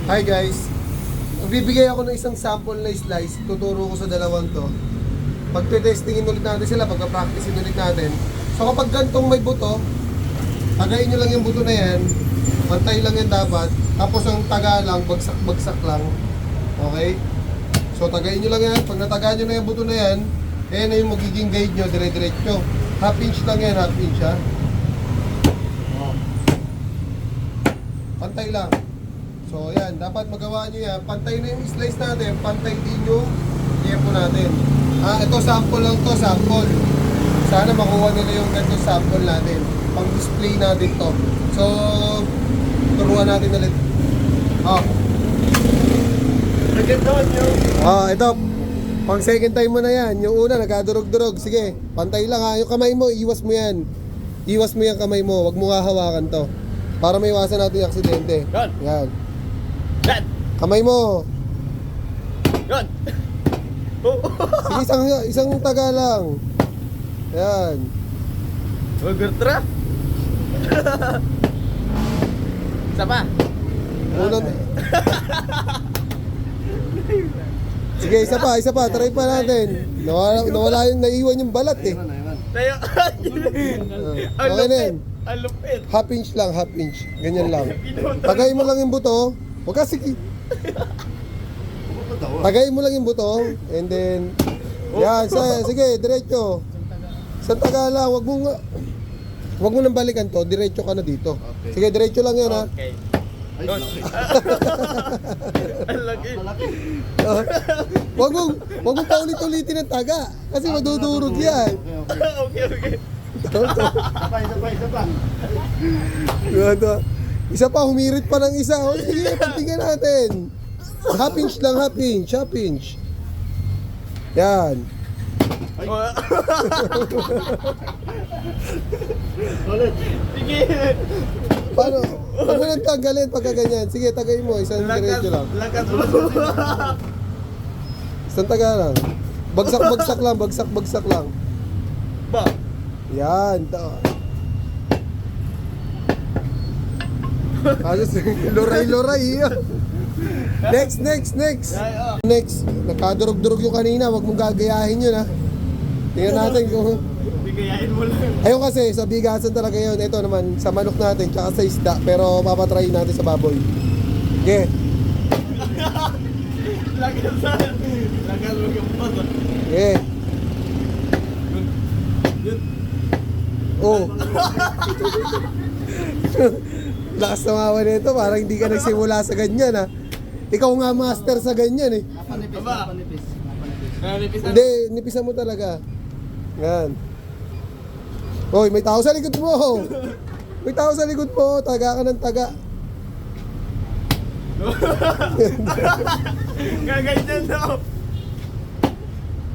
Hi guys, magbibigay ako ng isang sample na slice. Tuturo ko sa dalawang to. Pagte-testingin ulit natin sila, pagpa-practicein ulit natin. So kapag gantong may buto, tagayin nyo lang yung buto na yan. Pantay lang yan dapat. Tapos ang taga lang, bagsak-bagsak lang. Okay? So tagayin nyo lang yan. Pag natagaan nyo na yung buto na yan, ayan na yung magiging guide nyo, dire-diretso. Half inch lang yan, half inch ha. Pantay lang. So yan, dapat magawa nyo yan. Pantay na yung slice natin, pantay din yung yepo natin. Ito sample lang to, sample. Sana makuha nila yung ganito sample natin. Pang display natin to. So, turuan natin ulit. Ito. Pang second time mo na yan. Yung una, nagkadurog-durog. Sige, pantay lang ha. Yung kamay mo, iwas mo yan. Iwas mo yung kamay mo. Huwag mo hahawakan to. Para maiwasan natin yung aksidente. Yan. Yan! Kamay mo. Yan! Sige, isang taga lang. Yan. Magertra! Isa pa! Unang... Sige, isa pa. Try pa natin. Nawala yung naiwan yung balat eh. Tayo! Okay na yan. Ang lupit! Half inch lang, half inch. Ganyan lang. Tagay mo lang yung buto. Huwag ka sige. Tagay mo lang yung buto. And then, yan. Sige, diretso. Sa taga lang. Huwag mo nang balikan to. Diretso ka na dito. Sige, diretso lang yan ha. Okay. Ang laki! Huwag mong paulit-ulitin ng taga. Kasi madudurog yan. Okay. Isa pa, humirit pa ng isa. O, sige, patingnan natin. Half inch lang, half inch. Yan. Sige! Paano? Huwag mo nang tanggalin pagka ganyan. Sige, tagay mo. Isang diretso lang. Lakas mo! Isang taga lang. Bagsak lang. Ba? Yan. Alos, loray. Next. Next. Nakadurog-durog yung kanina. Huwag mong gagayahin yun ha. Tingnan natin kung... Bigayain mo lang. Ayun kasi, sa bigasan talaga yun. Ito naman, sa manok natin, tsaka sa isda. Pero papatry natin sa baboy. Okay. Lakas mo yung pato. Okay. Oh. Lakas tumawa nito, parang hindi ka nagsimula sa ganyan ha. Ikaw nga master sa ganyan eh. Napanipis. Hindi, nipisan mo talaga. Yan. Hoy, may tao sa likod mo. Taga ka ng taga. Gaganyan daw.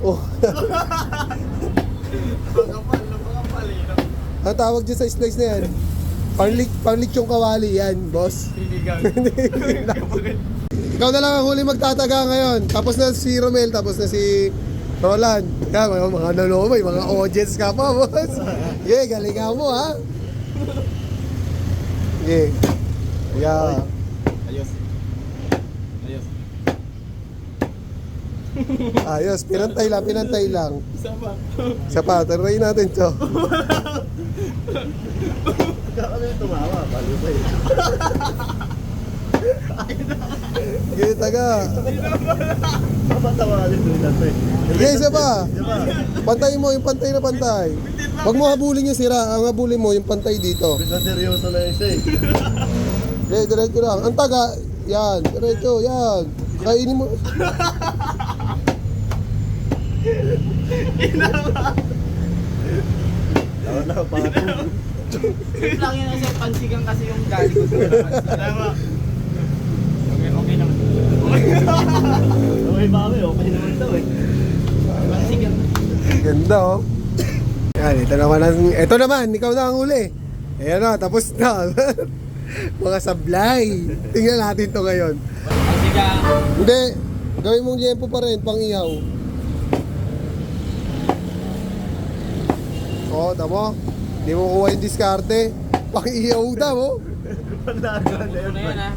Oh. Napakapal eh. Ang tawag dyan sa slice na yan, panglitsong kawali yan, boss. Sinigang. Ikaw na lang ang huli magtataga ngayon. Tapos na si Romel, tapos na si Roland. Yan, mga nanomay, mga audience ka pa, boss. Yeah, galingan mo, ha? Yeah. Yeah. Ayos. Ayos, pinantay lang. Isa pa. Try natin to. Kami tumawa, baliw pa eh. Okay, taga. Papatawarin doon natin. Okay, isa pa. Pantay mo, yung pantay na pantay. Huwag mo habulin yung sira. Ang habulin mo, yung pantay dito. Bigla seryoso na yung say. Okay, diretso lang. Ang taga, yan. Diretso, yan. Kainin mo. Wala, pangatong. Trip lang yun kasi pansigang kasi yung galing ko sa Tama. Okay naman. Okay ba kami? Okay naman daw eh. Pansigang. Ganda, oh. Yan, ito naman, ikaw na ang huli. Ayan na, tapos na. Mga sablay. Tingnan natin to ngayon. Pansigang. Hindi, gawin mong liempo pa rin, pang ihaw. Oo, tamo. Hindi mo kuha yung diskarte. Pang ihaw daw, oh. Pandagan na Ano na yan ha?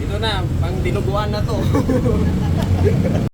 Ito na, pang dinuguan na to.